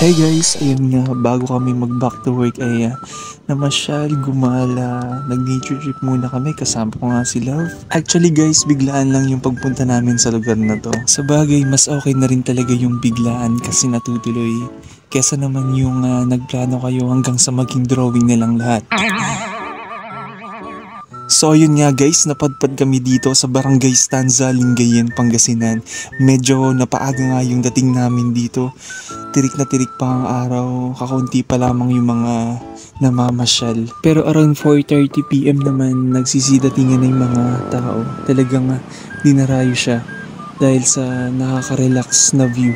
Hey guys, ayun nga, bago kami mag back to work ay namasyal, gumala, nag-nature trip muna kami, kasama ko nga si Love. Actually guys, biglaan lang yung pagpunta namin sa lugar na to. Sa bagay, mas okay na rin talaga yung biglaan kasi natutuloy. Kesa naman yung nagplano kayo hanggang sa maging drawing nilang lahat. So ayun nga guys, napadpad kami dito sa Barangay Stanza, Lingayen, Pangasinan. Medyo napaaga nga yung dating namin dito. Tirik na tirik pa ang araw, kakaunti pa lamang yung mga namamasyal. Pero around 4:30 PM naman nagsisidatingan na yung mga tao. Talagang dinarayo siya dahil sa nakaka-relax na view.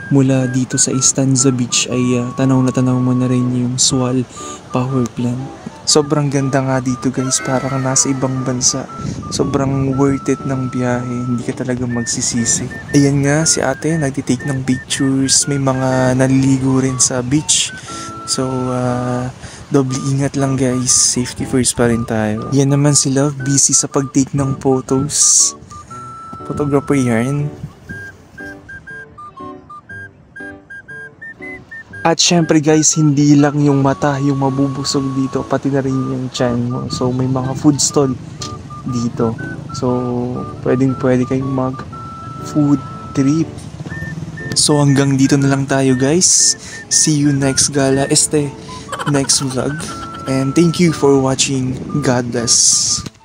Mula dito sa Istanza Beach ay tanaw na tanaw mo na rin yung Sual Power Plant. Sobrang ganda nga dito guys, parang nasa ibang bansa. Sobrang worth it ng biyahe, hindi ka talaga magsisisi. Ayan nga, si ate nagtitake ng pictures, may mga naliligo rin sa beach. So, doble ingat lang guys, safety first pa rin tayo. Yan naman si Love, busy sa pag-take ng photos. Photographer yan. At syempre guys, hindi lang yung mata yung mabubusog dito, pati na rin yung tiyan mo. So may mga food stall dito. So pwede kayong mag food trip. So hanggang dito na lang tayo guys. See you next next vlog. And thank you for watching. God bless.